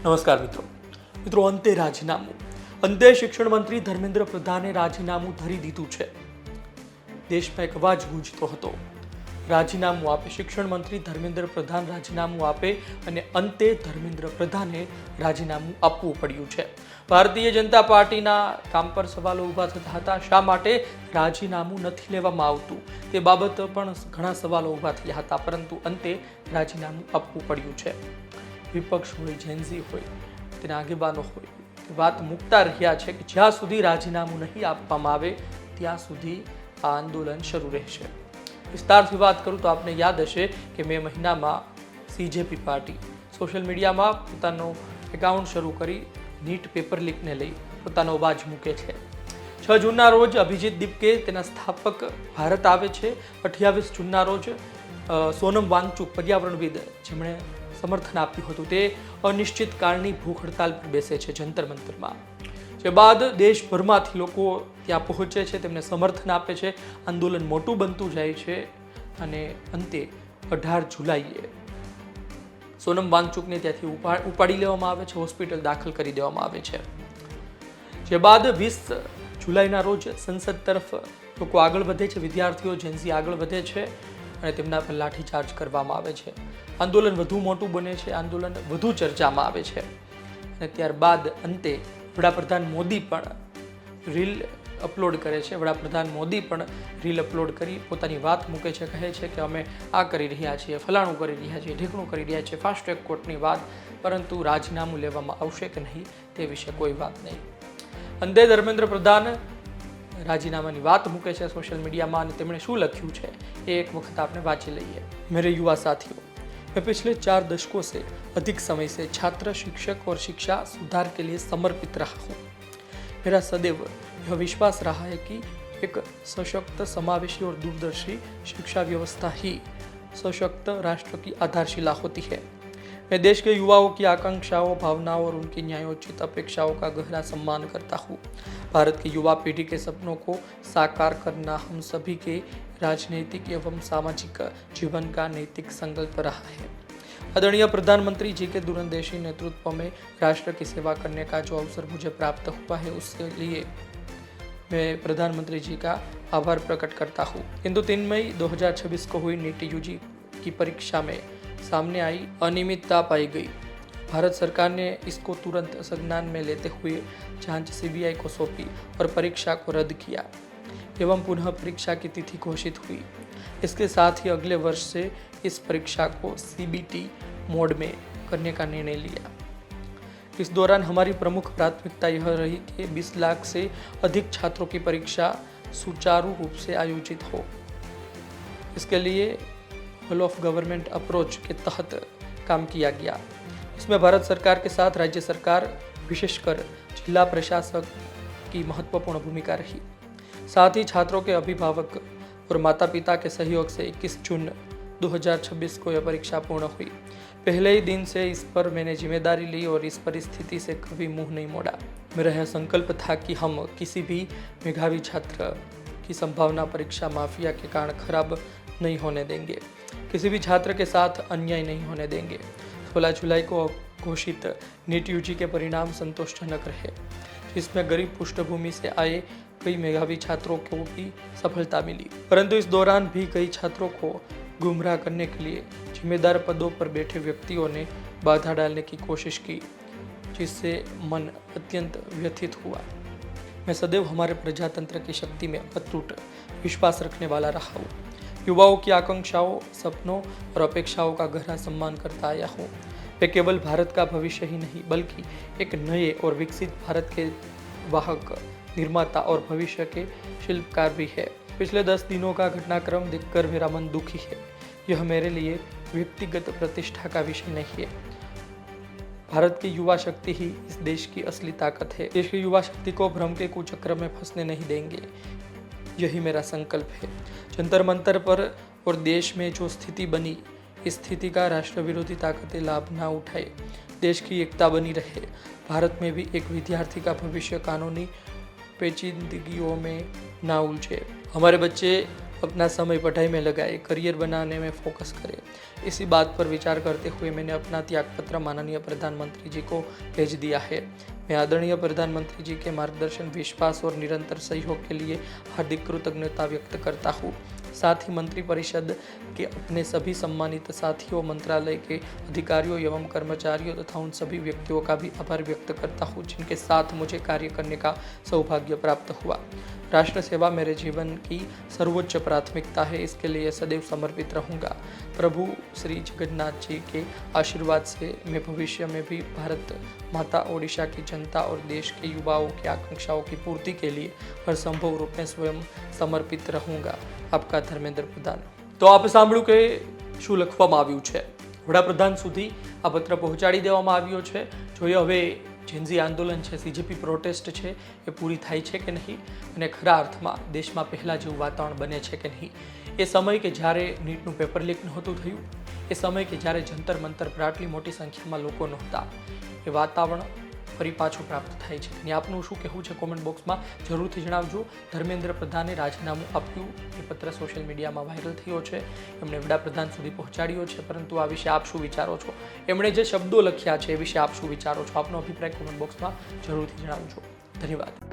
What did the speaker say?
નમસ્કાર મિત્રો અંતે રાજીનામું શિક્ષણ મંત્રી ધર્મેન્દ્ર પ્રધાને રાજીનામું ધરી દીધું છે। દેશમાં એક અવાજ ગુંજતો હતો, રાજીનામું આપે। શિક્ષણ મંત્રી ધર્મેન્દ્ર પ્રધાન રાજીનામું આપે અને અંતે ધર્મેન્દ્ર પ્રધાને રાજીનામું આપવું પડ્યું છે। ભારતીય જનતા પાર્ટીના કામ પર સવાલો ઊભા થતા હતા। શા માટે રાજીનામું નથી લેવામાં આવતું તે બાબત પણ ઘણા સવાલો ઊભા થયા હતા, પરંતુ અંતે રાજીનામું આપવું પડ્યું છે। વિપક્ષ હોય, જેનઝી હોય, તેના આગેવાનો હોય, તે વાત મૂકતા રહ્યા છે કે જ્યાં સુધી રાજીનામું નહીં આપવામાં આવે ત્યાં સુધી આ આંદોલન શરૂ રહેશે। વિસ્તારથી વાત કરું તો આપને યાદ હશે કે મે મહિનામાં સીજેપી પાર્ટી સોશિયલ મીડિયામાં પોતાનો એકાઉન્ટ શરૂ કરી નીટ પેપર લીકને લઈ પોતાનો અવાજ મૂકે છે। 6 જૂનના રોજ અભિજીત દીપકે તેના સ્થાપક ભારત આવે છે। 28 જૂનના રોજ સોનમ વાંગચુક પર્યાવરણવિદ જેમણે સમર્થન આપ્યું હતું તે અનિશ્ચિત કાળની ભૂખ હડતાલ પર બેસે છે જંતર મંતરમાં। જે બાદ દેશભરમાંથી લોકો ત્યાં પહોંચે છે, તેમને સમર્થન આપે છે, આંદોલન મોટું બનતું જાય છે અને અંતે 18 જુલાઈએ સોનમ વાંગચુકને ત્યાંથી ઉપાડી લેવામાં આવે છે, હોસ્પિટલ દાખલ કરી દેવામાં આવે છે। જે બાદ 20 જુલાઈના રોજ સંસદ તરફ લોકો આગળ વધે છે, વિદ્યાર્થીઓ જેનઝી આગળ વધે છે અને તેમના પર લાઠીચાર્જ કરવામાં આવે છે। આંદોલન વધુ મોટું બને છે, આંદોલન વધુ ચર્ચામાં આવે છે અને ત્યારબાદ અંતે વડાપ્રધાન મોદી પણ રીલ અપલોડ કરે છે। વડાપ્રધાન મોદી પણ રીલ અપલોડ કરી પોતાની વાત મૂકે છે, કહે છે કે અમે આ કરી રહ્યા છીએ, ફલાણું કરી રહ્યા છીએ, ઢીકણું કરી રહ્યા છીએ, ફાસ્ટ ટ્રેક કોર્ટની વાત, પરંતુ રાજીનામું લેવામાં આવશે કે નહીં તે વિશે કોઈ વાત નહીં। અંતે ધર્મેન્દ્ર પ્રધાન રાજીનામાની વાત મૂકે છે સોશિयल मीडिया અને તેમણે શું લખ્યું છે એ એક વખત આપણે વાંચી લઈએ। मेरे युवा साथियों, मैं पिछले 4 दशकों से अधिक समय से छात्र, शिक्षक और शिक्षा सुधार के लिए समर्पित रहा हूँ। मेरा सदैव यह विश्वास रहा है कि एक सशक्त, समावेशी और दूरदर्शी शिक्षा व्यवस्था ही सशक्त राष्ट्र की आधारशिला होती है। मैं देश के युवाओं की आकांक्षाओं, भावनाओं और उनकी न्यायोचित अपेक्षाओं का गहरा सम्मान करता हूँ। भारत की युवा पीढ़ी के सपनों को साकार करना हम सभी के राजनीतिक एवं सामाजिक जीवन का नैतिक संकल्प रहा है। आदरणीय प्रधानमंत्री जी के दूरंदेशी नेतृत्व में राष्ट्र की सेवा करने का जो अवसर मुझे प्राप्त हुआ है, उसके लिए मैं प्रधानमंत्री जी का आभार प्रकट करता हूँ। किंतु 3 मई 2026 को हुई नीट यूजी की परीक्षा में सामने आई अनियमितता पाई गई। भारत सरकार ने इसको तुरंत संज्ञान में लेते हुए जांच सीबीआई को सौंपी और परीक्षा को रद्द किया एवं पुनः परीक्षा की तिथि घोषित हुई। इसके साथ ही अगले वर्ष से इस परीक्षा को सीबीटी मोड में करने का निर्णय लिया। इस दौरान हमारी प्रमुख प्राथमिकता यह रही कि 20 लाख से अधिक छात्रों की परीक्षा सुचारू रूप से आयोजित हो। इसके लिए होल ऑफ गवर्नमेंट अप्रोच के तहत काम किया गया। इसमें भारत सरकार के साथ राज्य सरकार, विशेषकर जिला प्रशासक की महत्वपूर्ण भूमिका रही। साथ ही छात्रों के अभिभावक और माता पिता के सहयोग से 21 जून 2026 को यह परीक्षा पूर्ण हुई। पहले ही दिन से इस पर मैंने जिम्मेदारी ली और इस परिस्थिति से कभी मुंह नहीं मोड़ा। मेरा यह संकल्प था कि हम किसी भी मेधावी छात्र की संभावना परीक्षा माफिया के कारण खराब नहीं होने देंगे, किसी भी छात्र के साथ अन्याय नहीं होने देंगे। 16 जुलाई को घोषित नीट यूजी के परिणाम संतोषजनक रहे, जिसमें गरीब पृष्ठभूमि से आए कई मेधावी छात्रों को भी सफलता मिली, परंतु इस दौरान भी कई छात्रों को गुमराह करने के लिए जिम्मेदार पदों पर बैठे व्यक्तियों ने बाधा डालने की कोशिश की, जिससे मन अत्यंत व्यथित हुआ। मैं सदैव हमारे प्रजातंत्र की शक्ति में अटूट विश्वास रखने वाला रहा हूँ। युवाओं की आकांक्षाओं, सपनों और अपेक्षाओं का गहरा सम्मान करता आया हूँ। वे केवल भारत का भविष्य ही नहीं बल्कि एक नए और विकसित भारत के वाहक, निर्माता और भविष्य के शिल्पकार भी है। पिछले 10 दिनों का घटनाक्रम देखकर मेरा मन दुखी है। यह मेरे लिए व्यक्तिगत प्रतिष्ठा का विषय नहीं है। भारत की युवा शक्ति ही इस देश की असली ताकत है। देश की युवा शक्ति को भ्रम के कुचक्र में फंसने नहीं देंगे, यही मेरा संकल्प है। जंतर मंतर पर और देश में जो स्थिति बनी, इस स्थिति का राष्ट्र विरोधी ताकतें लाभ ना उठाए, देश की एकता बनी रहे। भारत में भी एक विद्यार्थी का भविष्य कानूनी पेचीदगियों में ना उलझे। हमारे बच्चे अपना समय पढ़ाई में लगाए, करियर बनाने में फोकस करें। इसी बात पर विचार करते हुए मैंने अपना त्यागपत्र माननीय प्रधानमंत्री जी को भेज दिया है। मैं आदरणीय प्रधानमंत्री जी के मार्गदर्शन, विश्वास और निरंतर सहयोग के लिए हार्दिक कृतज्ञता व्यक्त करता हूँ। साथ ही मंत्रिपरिषद के अपने सभी सम्मानित साथियों, मंत्रालय के अधिकारियों एवं कर्मचारियों तथा उन सभी व्यक्तियों का भी आभार व्यक्त करता हूँ जिनके साथ मुझे कार्य करने का सौभाग्य प्राप्त हुआ। राष्ट्र सेवा मेरे जीवन की सर्वोच्च प्राथमिकता है, इसके लिए सदैव समर्पित रहूँगा। प्रभु श्री जगन्नाथ जी के आशीर्वाद से मैं भविष्य में भी भारत माता, ओडिशा की जनता और देश के युवाओं की आकांक्षाओं की पूर्ति के लिए हर संभव रूप में स्वयं समर्पित रहूँगा। આપકા ધર્મેન્દ્ર પ્રધાન। તો આપે સાંભળ્યું કે શું લખવામાં આવ્યું છે। વડાપ્રધાન સુધી આ પત્ર પહોંચાડી દેવામાં આવ્યો છે। જોઈએ હવે જેનઝી આંદોલન છે, સીજેપી પ્રોટેસ્ટ છે, એ પૂરી થાય છે કે નહીં અને ખરા અર્થમાં દેશમાં પહેલાં જેવું વાતાવરણ બને છે કે નહીં। એ સમય કે જ્યારે નીટનું પેપર લીક નહોતું થયું, એ સમય કે જ્યારે જંતર મંતર પર આટલી મોટી સંખ્યામાં લોકો નહોતા, એ વાતાવરણ ફરી પાછું પ્રાપ્ત થાય છે। અને આપનું શું કહેવું છે કોમેન્ટ બોક્સમાં જરૂરથી જણાવજો। ધર્મેન્દ્ર પ્રધાને રાજીનામું આપ્યું, એ પત્ર સોશિયલ મીડિયામાં વાયરલ થયો છે, એમણે વડાપ્રધાન સુધી પહોંચાડ્યો છે, પરંતુ આ વિશે આપ શું વિચારો છો? એમણે જે શબ્દો લખ્યા છે એ વિશે આપ શું વિચારો છો? આપનો અભિપ્રાય કોમેન્ટ બોક્સમાં જરૂરથી જણાવજો। ધન્યવાદ।